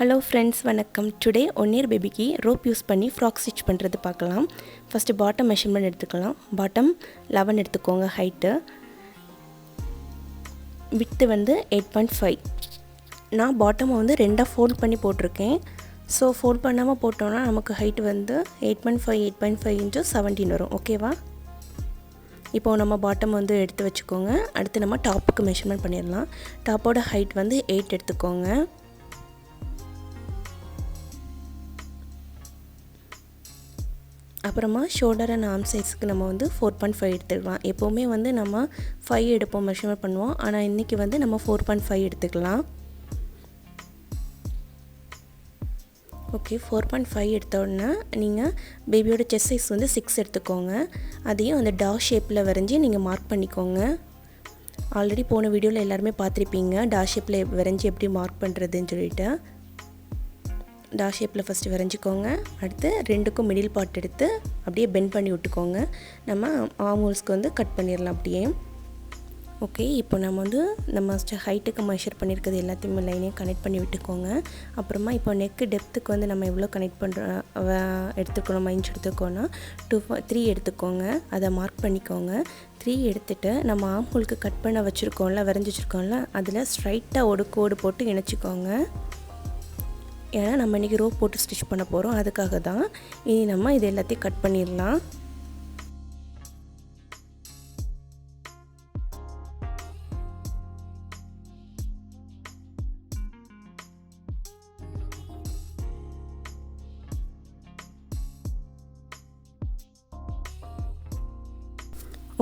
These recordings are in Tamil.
Hello friends, வணக்கம். Today 1 year babyக்கு rope use பண்ணி frock stitch பண்றது பார்க்கலாம். First bottom measurement எடுத்துக்கலாம். Bottom 11 எடுத்துக்கோங்க height. width வந்து 8.5. நான் bottom வந்து ரெண்டா fold பண்ணி போட்டுருக்கேன். So fold பண்ணாம போட்டோம்னா நமக்கு height வந்து 8.5 into 17 வரும். ஓகேவா? இப்போ நம்ம bottom வந்து எடுத்து வச்சுக்கோங்க. அடுத்து நம்ம டாப்புக்கு measurement பண்ணிரலாம். டாப்போட height வந்து 8 எடுத்துக்கோங்க. அப்புறமா ஷோல்டர் அண்ட் ஆர்ம் சைஸ்க்கு நம்ம வந்து 4.5 எடுத்துக்கலாம். எப்போவுமே வந்து நம்ம 5 எடுப்போம் மெஷர்மெண்ட் பண்ணுவோம். ஆனால் இன்றைக்கி வந்து நம்ம 4.5 எடுத்துக்கலாம். ஓகே, 4.5 எடுத்த உடனே நீங்கள் பேபியோட செஸ்ட் சைஸ் வந்து 6 எடுத்துக்கோங்க. அதையும் அந்த டாட் ஷேப்பில் வரைஞ்சி நீங்கள் மார்க் பண்ணிக்கோங்க. ஆல்ரெடி போன வீடியோவில் எல்லாருமே பார்த்துருப்பீங்க டாட் ஷேப்பில் வரைஞ்சி எப்படி மார்க் பண்ணுறதுன்னு சொல்லிட்டு. டாட் ஷேப்பில் ஃபஸ்ட்டு வரைஞ்சிக்கோங்க. அடுத்து ரெண்டுக்கும் மிடில் பார்ட் எடுத்து அப்படியே பெண்ட் பண்ணி விட்டுக்கோங்க. நம்ம ஆர்ம் ஹோல்ஸ்க்கு வந்து கட் பண்ணிடலாம் அப்படியே. ஓகே, இப்போ நம்ம வந்து நம்ம ஹைட்டுக்கு மெஷர் பண்ணியிருக்கிறது எல்லாத்தையுமே லைனையும் கனெக்ட் பண்ணி விட்டுக்கோங்க. அப்புறமா இப்போ நெக்கு டெப்த்துக்கு வந்து நம்ம எவ்வளோ கனெக்ட் எடுத்துக்கணும் இன்ச் எடுத்துக்கோன்னா 3 எடுத்துக்கோங்க. அதை மார்க் பண்ணிக்கோங்க. 3 எடுத்துகிட்டு நம்ம ஆர்ம் ஹோலுக்கு கட் பண்ண வச்சுருக்கோம்ல, வரைஞ்சி வச்சுருக்கோம்ல, அதில் ஸ்ட்ரைட்டாக ஒரு கோடு போட்டு இணைச்சிக்கோங்க. ஏன்னா நம்ம இன்றைக்கி ரோப் போட்டு ஸ்டிச் பண்ண போகிறோம், அதுக்காக தான். இனி நம்ம இது எல்லாத்தையும் கட் பண்ணிடலாம்.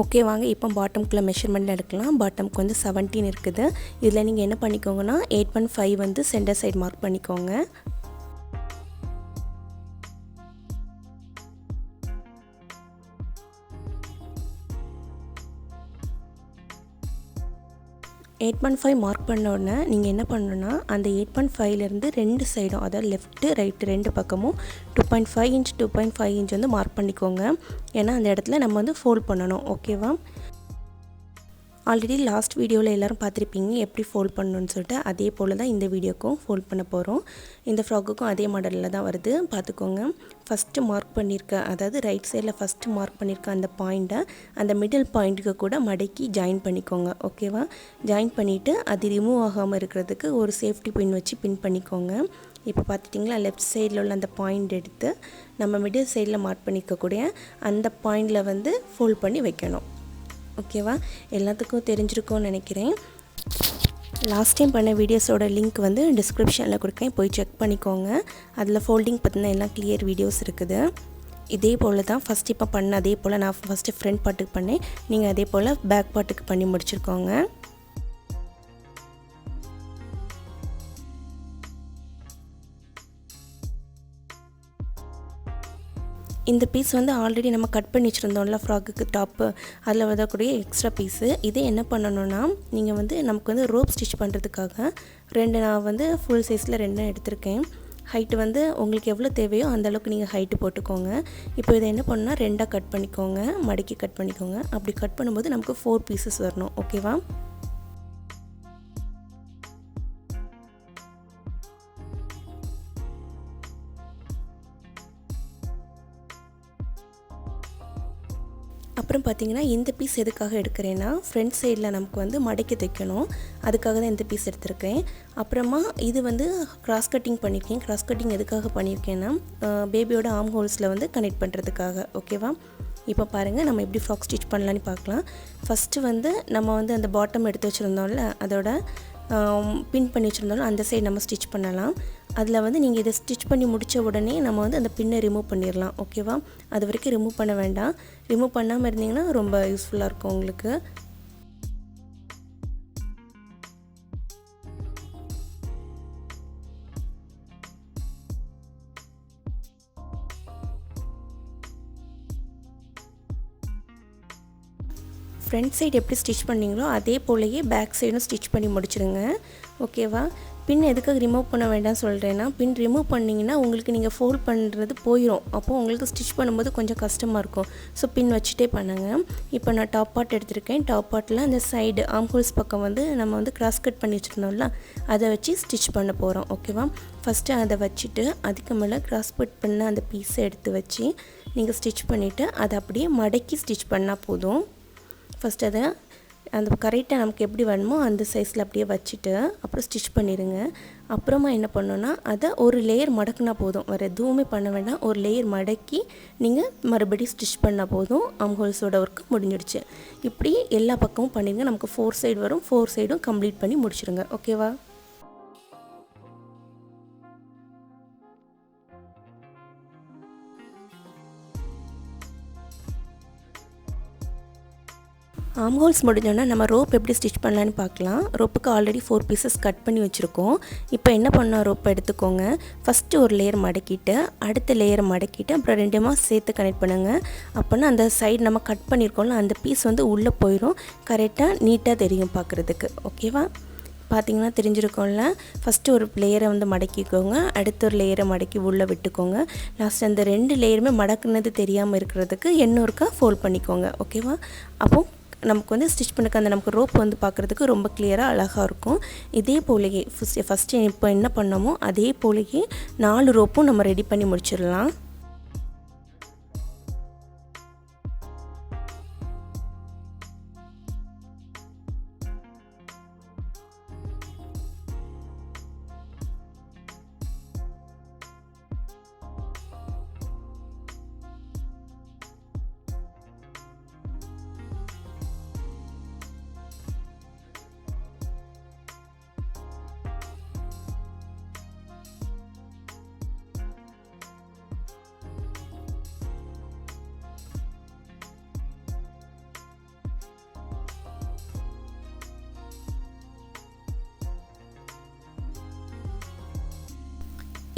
ஓகே, வாங்க இப்போ பாட்டம்குள்ளே மெஷர்மெண்ட் எடுக்கலாம். பாட்டம்க்கு வந்து 17 இருக்குது. இதில் நீங்கள் என்ன பண்ணிக்கோங்கன்னா 8.5 வந்து சென்டர் சைடு மார்க் பண்ணிக்கோங்க. மார்க் பண்ண உடனே நீங்கள் என்ன பண்ணணுன்னா அந்த 8.5லேருந்து ரெண்டு சைடும், அதாவது லெஃப்ட்டு ரைட்டு ரெண்டு பக்கமும் 2.5 இன்ச் 2.5 இன்ச் வந்து மார்க் பண்ணிக்கோங்க. ஏன்னா அந்த இடத்துல நம்ம வந்து ஃபோல்ட் பண்ணணும். ஓகேவா? ஆல்ரெடி லாஸ்ட் வீடியோவில் எல்லோரும் பார்த்துருப்பீங்க எப்படி ஃபோல்ட் பண்ணணுன்னு சொல்லிட்டு. அதே போல் தான் இந்த வீடியோக்கும் ஃபோல்ட் பண்ண போகிறோம். இந்த ஃப்ராக்குக்கும் அதே மாடலில் தான் வருது, பார்த்துக்கோங்க. ஃபஸ்ட்டு மார்க் பண்ணியிருக்க, அதாவது ரைட் சைடில் ஃபஸ்ட்டு மார்க் பண்ணியிருக்க அந்த பாயிண்ட்டை அந்த மிடில் பாயிண்ட்டுக்கு கூட மடக்கி ஜாயின் பண்ணிக்கோங்க. ஓகேவா? ஜாயின் பண்ணிவிட்டு அது ரிமூவ் ஆகாமல் இருக்கிறதுக்கு ஒரு சேஃப்டி பின் வச்சு பின் பண்ணிக்கோங்க. இப்போ பார்த்துட்டிங்களா, லெஃப்ட் சைடில் உள்ள அந்த பாயிண்ட் எடுத்து நம்ம மிடில் சைடில் மார்க் பண்ணிக்கக்கூடிய அந்த பாயிண்டில் வந்து ஃபோல்ட் பண்ணி வைக்கணும். ஓகேவா? எல்லாத்துக்கும் தெரிஞ்சிருக்கும்னு நினைக்கிறேன். லாஸ்ட் டைம் பண்ண வீடியோஸோட லிங்க் வந்து டிஸ்கிரிப்ஷனில் கொடுக்கேன், போய் செக் பண்ணிக்கோங்க. அதில் ஃபோல்டிங் பற்றின எல்லாம் கிளியர் வீடியோஸ் இருக்குது. இதே போல் தான் ஃபஸ்ட் இப்போ பண்ண அதே போல் நான் ஃபஸ்ட்டு ஃப்ரண்ட் பார்ட்டுக்கு பண்ணேன். நீங்கள் அதே போல் பேக் பார்ட்டுக்கு பண்ணி முடிச்சிருக்கோங்க. இந்த பீஸ் வந்து ஆல்ரெடி நம்ம கட் பண்ணி வச்சுருந்தோம்ல ஃப்ராக்குக்கு டாப்பு, அதில் வரக்கூடிய எக்ஸ்ட்ரா பீஸு. இதே என்ன பண்ணணுன்னா நீங்கள் வந்து நமக்கு வந்து ரோப் ஸ்டிச் பண்ணுறதுக்காக நான் வந்து ஃபுல் சைஸில் 2 எடுத்திருக்கேன். ஹைட்டு வந்து உங்களுக்கு எவ்வளோ தேவையோ அந்தளவுக்கு நீங்கள் ஹைட்டு போட்டுக்கோங்க. இப்போ இதை என்ன பண்ணணுன்னா 2 கட் பண்ணிக்கோங்க, மடக்கி கட் பண்ணிக்கோங்க. அப்படி கட் பண்ணும்போது நமக்கு 4 பீசஸ் வரணும். ஓகேவா? அப்புறம் பார்த்திங்கன்னா இந்த பீஸ் எதுக்காக எடுக்கிறேன்னா ஃப்ரண்ட் சைடில் நமக்கு வந்து மடக்கி தைக்கணும், அதுக்காக தான் இந்த பீஸ் எடுத்திருக்கேன். அப்புறமா இது வந்து கிராஸ் கட்டிங் பண்ணியிருக்கேன். கிராஸ் கட்டிங் எதுக்காக பண்ணியிருக்கேன்னா பேபியோட ஆர்ம் ஹோல்ஸில் வந்து கனெக்ட் பண்ணுறதுக்காக. ஓகேவா? இப்போ பாருங்கள் நம்ம எப்படி ஃப்ராக் ஸ்டிச் பண்ணலான்னு பார்க்கலாம். ஃபஸ்ட்டு வந்து நம்ம வந்து அந்த பாட்டம் எடுத்து வச்சுருந்தோம்ல, அதோட பின் பண்ணி வச்சுருந்தோம்ல, அந்த சைடு நம்ம ஸ்டிச் பண்ணலாம். அதில் வந்து நீங்கள் இதை ஸ்டிச் பண்ணி முடித்த உடனே நம்ம வந்து அந்த பின்னை ரிமூவ் பண்ணிடலாம். ஓகேவா? அது வரைக்கும் ரிமூவ் பண்ண வேண்டாம். ரிமூவ் பண்ணாமல் இருந்தீங்கன்னா ரொம்ப யூஸ்ஃபுல்லாக இருக்கும் உங்களுக்கு. ஃப்ரண்ட் சைடு எப்படி ஸ்டிச் பண்ணிங்களோ அதே போலயே பேக் சைடும் ஸ்டிச் பண்ணி முடிச்சிடுங்க. ஓகேவா? பின் எதுக்காக ரிமூவ் பண்ண வேண்டாம்னு சொல்கிறேன்னா, பின் ரிமூவ் பண்ணிங்கன்னா உங்களுக்கு நீங்கள் ஃபோல்ட் பண்ணுறது போயிடும். அப்போது உங்களுக்கு ஸ்டிச் பண்ணும்போது கொஞ்சம் கஷ்டமாக இருக்கும். ஸோ பின் வச்சுட்டே பண்ணுங்கள். இப்போ நான் டாப் பார்ட் எடுத்திருக்கேன். டாப் பார்ட்டில் அந்த சைடு ஆர்ம் ஹோல்ஸ் பக்கம் வந்து நம்ம வந்து கிராஸ் கட் பண்ணி வச்சுருந்தோம்ல, அதை வச்சு ஸ்டிச் பண்ண போகிறோம். ஓகேவா? ஃபஸ்ட்டு அதை வச்சுட்டு அதுக்கு மேலே கிராஸ் கட் பண்ண அந்த பீஸை எடுத்து வச்சு நீங்கள் ஸ்டிச் பண்ணிவிட்டு அதை அப்படியே மடக்கி ஸ்டிச் பண்ணால் போதும். ஃபஸ்ட் அதை அந்த கரெக்டாக நமக்கு எப்படி வேணுமோ அந்த சைஸில் அப்படியே வச்சுட்டு அப்புறம் ஸ்டிச் பண்ணிடுங்க. அப்புறமா என்ன பண்ணணுன்னா, அதை ஒரு லேயர் மடக்குனா போதும், வேறு எதுவுமே பண்ண வேண்டாம். ஒரு லேயர் மடக்கி நீங்கள் மறுபடியும் ஸ்டிச் பண்ணால் போதும். ஆர்ம் ஹோல்ஸோட ஒர்க்கு முடிஞ்சிடுச்சு. இப்படி எல்லா பக்கமும் பண்ணிடுங்க. நமக்கு 4 சைடு வரும். 4 சைடும் கம்ப்ளீட் பண்ணி முடிச்சிடுங்க. ஓகேவா? ஆர்ம் ஹோல்ஸ் முடிஞ்சோன்னா நம்ம ரோப் எப்படி ஸ்டிச் பண்ணலான்னு பார்க்கலாம். ரோப்புக்கு ஆல்ரெடி 4 பீசஸ் கட் பண்ணி வச்சுருக்கோம். இப்போ என்ன பண்ணோம், ரோப்பை எடுத்துக்கோங்க. ஃபஸ்ட்டு ஒரு லேயர் மடக்கிட்டு அடுத்த லேயரை மடக்கிட்டு அப்புறம் 2மா சேர்த்து கனெக்ட் பண்ணுங்கள். அப்போனா அந்த சைடு நம்ம கட் பண்ணியிருக்கோம்ல அந்த பீஸ் வந்து உள்ளே போயிடும். கரெக்டாக நீட்டாக தெரியும் பார்க்குறதுக்கு. ஓகேவா? பார்த்திங்கன்னா தெரிஞ்சிருக்கோம்ல. ஃபஸ்ட்டு ஒரு லேயரை வந்து மடக்கிக்கோங்க. அடுத்த ஒரு லேயரை மடக்கி உள்ளே விட்டுக்கோங்க. லாஸ்ட் அந்த 2 லேயருமே மடக்குனது தெரியாமல் இருக்கிறதுக்கு இன்னொருக்கா ஃபோல்ட் பண்ணிக்கோங்க. ஓகேவா? அப்போ நமக்கு வந்து ஸ்டிச் பண்ணக்க அந்த நமக்கு ரோப் வந்து பார்க்குறதுக்கு ரொம்ப கிளியராக அழகாக இருக்கும். இதே போலயே ஃபஸ்ட்டு இப்போ என்ன பண்ணோமோ அதே போலயே 4 ரோப்பும் நம்ம ரெடி பண்ணி முடிச்சிடலாம்.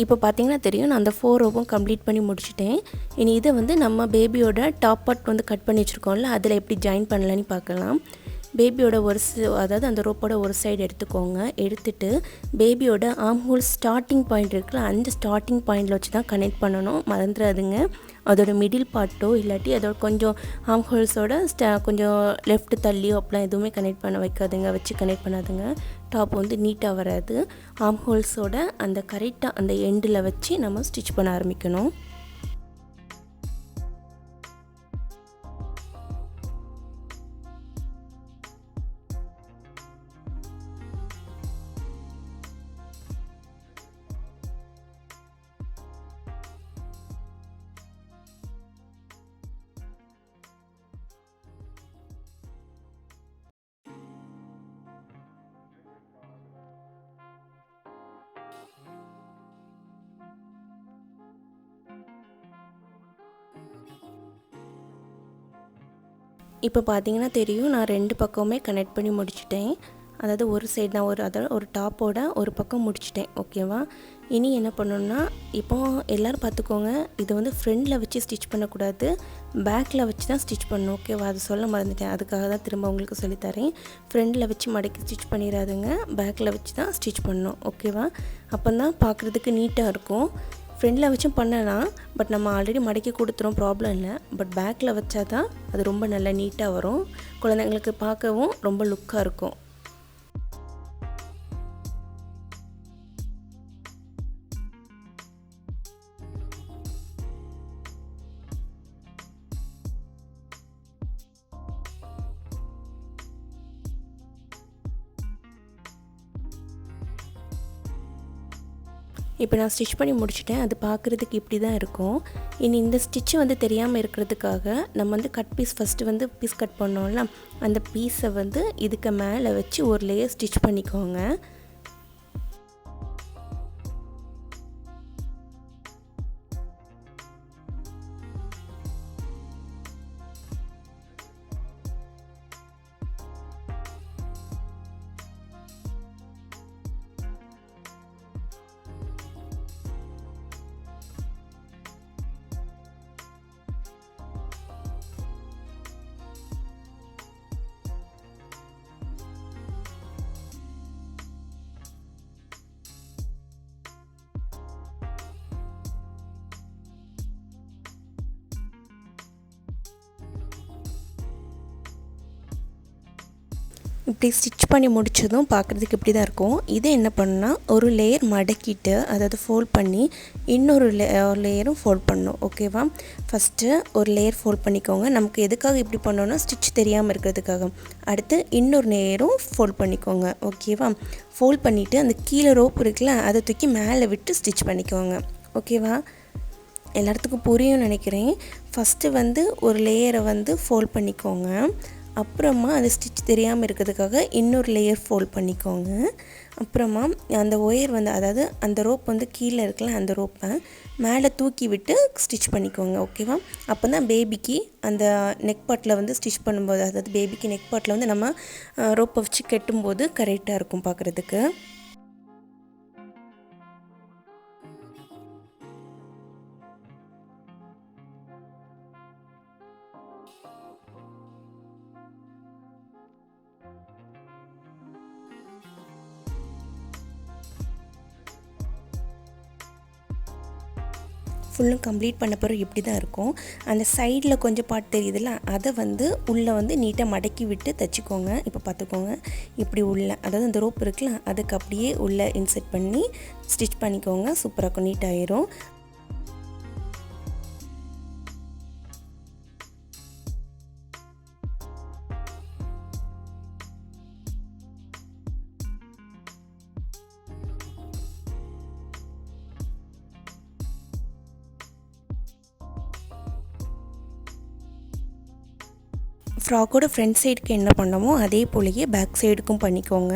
இப்போ பார்த்தீங்கன்னா தெரியும், நான் அந்த 4 ரோவும் கம்ப்ளீட் பண்ணி முடிச்சிட்டேன். இனி இதை வந்து நம்ம பேபியோட டாப் பார்ட் வந்து கட் பண்ணி வச்சுருக்கோம்ல, அதில் எப்படி ஜாயின் பண்ணலான்னு பார்க்கலாம். பேபியோட அதாவது அந்த ரோப்போட ஒரு சைடு எடுத்துக்கோங்க. எடுத்துகிட்டு பேபியோட ஆர்ம் ஹோல் ஸ்டார்டிங் பாயிண்ட் இருக்குல்ல, அந்த ஸ்டார்டிங் பாயிண்டில் வச்சு தான் கனெக்ட் பண்ணணும். மறந்துடாதுங்க. அதோட மிடில் பார்ட்டோ இல்லாட்டி அதோட கொஞ்சம் ஆர்ம் ஹோல்ஸோட கொஞ்சம் லெஃப்ட் தள்ளியோ அப்படிலாம் எதுவுமே கனெக்ட் பண்ண வைக்காதுங்க, வச்சு கனெக்ட் பண்ணாதுங்க. டாப் வந்து நீட்டாக வராது. ஆர்ம் ஹோல்ஸோட அந்த கரெக்டாக அந்த எண்டில் வச்சு நம்ம ஸ்டிச் பண்ண ஆரம்பிக்கணும். இப்போ பார்த்தீங்கன்னா தெரியும், நான் 2 பக்கமுமே கனெக்ட் பண்ணி முடிச்சிட்டேன். அதாவது ஒரு சைடு நான் அதாவது ஒரு டாப்போட ஒரு பக்கம் முடிச்சிட்டேன். ஓகேவா? இனி என்ன பண்ணணுன்னா, இப்போ எல்லோரும் பார்த்துக்கோங்க, இதை வந்து ஃப்ரண்டில் வச்சு ஸ்டிச் பண்ணக்கூடாது, பேக்கில் வச்சு தான் ஸ்டிச் பண்ணணும். ஓகேவா? அது சொல்ல மறந்துட்டேன். அதுக்காக தான் திரும்ப உங்களுக்கு சொல்லித்தரேன். ஃப்ரண்டில் வச்சு மடக்கி ஸ்டிச் பண்ணிடாதுங்க, பேக்கில் வச்சு தான் ஸ்டிச் பண்ணணும். ஓகேவா? அப்போ தான் பார்க்குறதுக்கு நீட்டாக இருக்கும். ஃப்ரண்டில் வச்சும் பண்ணலாம், பட் நம்ம ஆல்ரெடி மடக்கி கொடுத்துரும், ப்ராப்ளம் இல்லை. பட் பேக்கில் வச்சா தான் அது ரொம்ப நல்லா நீட்டாக வரும். குழந்தைங்களுக்கு பார்க்கவும் ரொம்ப லுக்காக இருக்கும். இப்போ நான் ஸ்டிச் பண்ணி முடிச்சிட்டேன். அது பார்க்குறதுக்கு இப்படி தான் இருக்கும். இனி இந்த ஸ்டிச்சு வந்து தெரியாமல் இருக்கிறதுக்காக நம்ம வந்து கட் பீஸ் ஃபஸ்ட்டு வந்து பீஸ் கட் பண்ணோம்ல, அந்த பீஸை வந்து இதுக்கு மேலே வச்சு ஒரு லேயர் ஸ்டிச் பண்ணிக்கோங்க. இப்படி ஸ்டிச் பண்ணி முடிச்சதும் பார்க்குறதுக்கு இப்படி தான் இருக்கும். இதை என்ன பண்ணணும்னா ஒரு லேயர் மடக்கிட்டு அதாவது ஃபோல்ட் பண்ணி இன்னொரு லேயரும் ஃபோல்ட் பண்ணணும். ஓகேவா? ஃபஸ்ட்டு ஒரு லேயர் ஃபோல்ட் பண்ணிக்கோங்க. நமக்கு எதுக்காக இப்படி பண்ணோன்னா ஸ்டிச் தெரியாமல் இருக்கிறதுக்காக. அடுத்து இன்னொரு லேயரும் ஃபோல்ட் பண்ணிக்கோங்க. ஓகேவா? ஃபோல்ட் பண்ணிவிட்டு அந்த கீழே ரோப் இருக்குல்ல அதை தூக்கி மேலே விட்டு ஸ்டிச் பண்ணிக்கோங்க. ஓகேவா? எல்லாத்துக்கும் புரியும் நினைக்கிறேன். ஃபஸ்ட்டு வந்து ஒரு லேயரை வந்து ஃபோல்ட் பண்ணிக்கோங்க. அப்புறமா அது ஸ்டிச் தெரியாமல் இருக்கிறதுக்காக இன்னொரு லேயர் ஃபோல்ட் பண்ணிக்கோங்க. அப்புறமா அந்த ஒயர் வந்து அதாவது அந்த ரோப் வந்து கீழே இருக்குல்ல அந்த ரோப்பை மேலே தூக்கி விட்டு ஸ்டிச் பண்ணிக்கோங்க. ஓகேவா? அப்போ தான் பேபிக்கு அந்த நெக் பார்ட்டில் வந்து ஸ்டிச் பண்ணும்போது அதாவது பேபிக்கு நெக் பார்ட்டில் வந்து நம்ம ரோப்பை வச்சு கட்டும்போது கரெக்டாக இருக்கும் பார்க்குறதுக்கு. ஃபுல்லும் கம்ப்ளீட் பண்ண பிறகு இப்படி தான் இருக்கும். அந்த சைடில் கொஞ்சம் பார்ட் தெரியுதுல்ல அதை வந்து உள்ளே வந்து நீட்டாக மடக்கி விட்டு தைச்சிக்கோங்க. இப்போ பார்த்துக்கோங்க இப்படி உள்ள அதாவது அந்த ரோப் இருக்குல்ல அதுக்கு அப்படியே உள்ளே இன்செர்ட் பண்ணி ஸ்டிச் பண்ணிக்கோங்க. சூப்பராக இருக்கும், நீட்டாகிடும். ஃப்ராக்கோட ஃப்ரண்ட் சைடுக்கு என்ன பண்ணமோ அதே போலயே பேக் சைடுக்கும் பண்ணிக்கோங்க.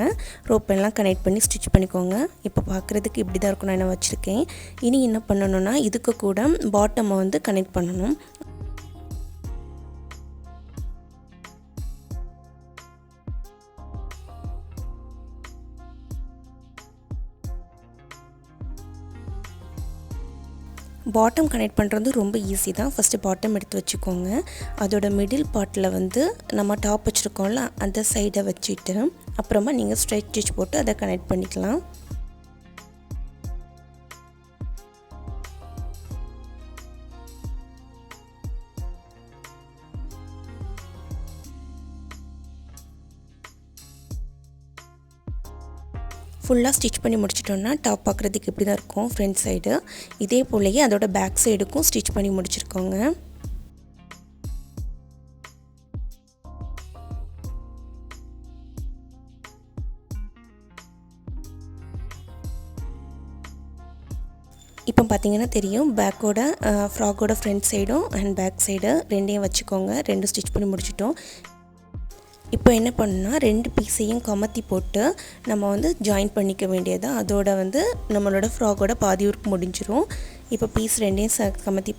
ரோப்பெல்லாம் கனெக்ட் பண்ணி ஸ்டிச் பண்ணிக்கோங்க. இப்போ பார்க்குறதுக்கு இப்படி தான் இருக்கும். நான் வச்சுருக்கேன். இனி என்ன பண்ணணும்னா இதுக்கு கூட பாட்டமை வந்து கனெக்ட் பண்ணணும். பாட்டம் கனெக்ட் பண்ணுறது ரொம்ப ஈஸி தான். ஃபஸ்ட்டு பாட்டம் எடுத்து வச்சுக்கோங்க. அதோட மிடில் பார்ட்டில் வந்து நம்ம டாப் வச்சுருக்கோம்ல அந்த சைடை வச்சுட்டு அப்புறமா நீங்கள் ஸ்ட்ரைட் ஸ்டிச் போட்டு அதை கனெக்ட் பண்ணிக்கலாம். ஃபுல்லாக ஸ்டிச் பண்ணி முடிச்சிட்டோன்னா டாப் பார்க்குறதுக்கு இப்படி தான் இருக்கும் ஃப்ரண்ட் சைடு. இதே போலயே அதோட பேக் சைடுக்கும் ஸ்டிச் பண்ணி முடிச்சிருக்கோங்க. இப்போ பார்த்தீங்கன்னா தெரியும் பேக்கோட ஃப்ராக்கோட ஃப்ரண்ட் சைடும் அண்ட் பேக் சைடு ரெண்டையும் வச்சுக்கோங்க. ரெண்டும் ஸ்டிச் பண்ணி முடிச்சிட்டோம். இப்போ என்ன பண்ணணும்னா 2 பீஸையும் கமத்தி போட்டு நம்ம வந்து ஜாயின் பண்ணிக்க வேண்டியது. அதோட வந்து நம்மளோட ஃப்ராக்கோட பாதி ஒர்க் முடிஞ்சிடும். இப்போ பீஸ் ரெண்டையும் கமத்தி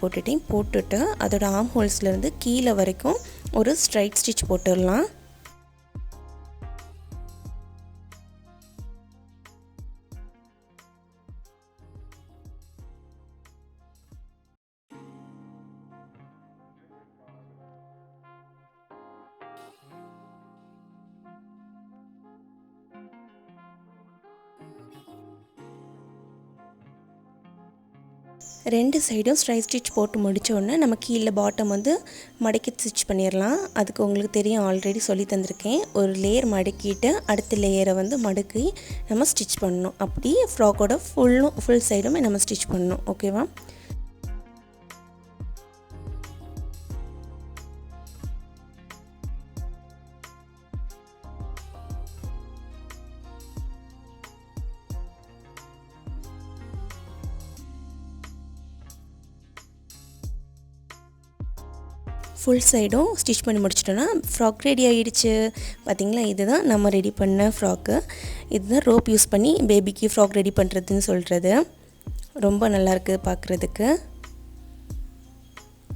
போட்டுட்டு அதோட ஆர்ம் ஹோல்ஸ்லேருந்து கீழே வரைக்கும் ஒரு ஸ்ட்ரைட் ஸ்டிச் போட்டுடலாம். ரெண்டு சைடும் ஸ்ட்ரைட் ஸ்டிச் போட்டு முடித்தோடனே நம்ம கீழே பாட்டம் வந்து மடக்கி ஸ்டிச் பண்ணிடலாம். அதுக்கு உங்களுக்கு தெரியும், ஆல்ரெடி சொல்லி தந்திருக்கேன். ஒரு லேயர் மடக்கிட்டு அடுத்த லேயரை வந்து மடக்கி நம்ம ஸ்டிச் பண்ணணும். அப்படி ஃப்ராக்கோட ஃபுல் சைடுமே நம்ம ஸ்டிச் பண்ணணும். ஓகேவா? ஃபுல் சைடும் ஸ்டிச் பண்ணி முடிச்சிட்டோன்னா ஃப்ராக் ரெடி ஆகிடுச்சு. பார்த்திங்களா? இதுதான் நம்ம ரெடி பண்ண ஃப்ராக்கு. இதுதான் ரோப் யூஸ் பண்ணி பேபிக்கு ஃப்ராக் ரெடி பண்ணுறதுன்னு சொல்கிறது. ரொம்ப நல்லாயிருக்கு பார்க்குறதுக்கு.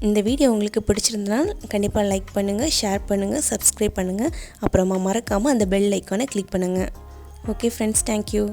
இந்த வீடியோ உங்களுக்கு பிடிச்சிருந்தனால் கண்டிப்பாக லைக் பண்ணுங்கள், ஷேர் பண்ணுங்கள், சப்ஸ்கிரைப் பண்ணுங்கள். அப்புறமா மறக்காமல் அந்த பெல் ஐக்கானை கிளிக் பண்ணுங்கள். Okay friends, thank you.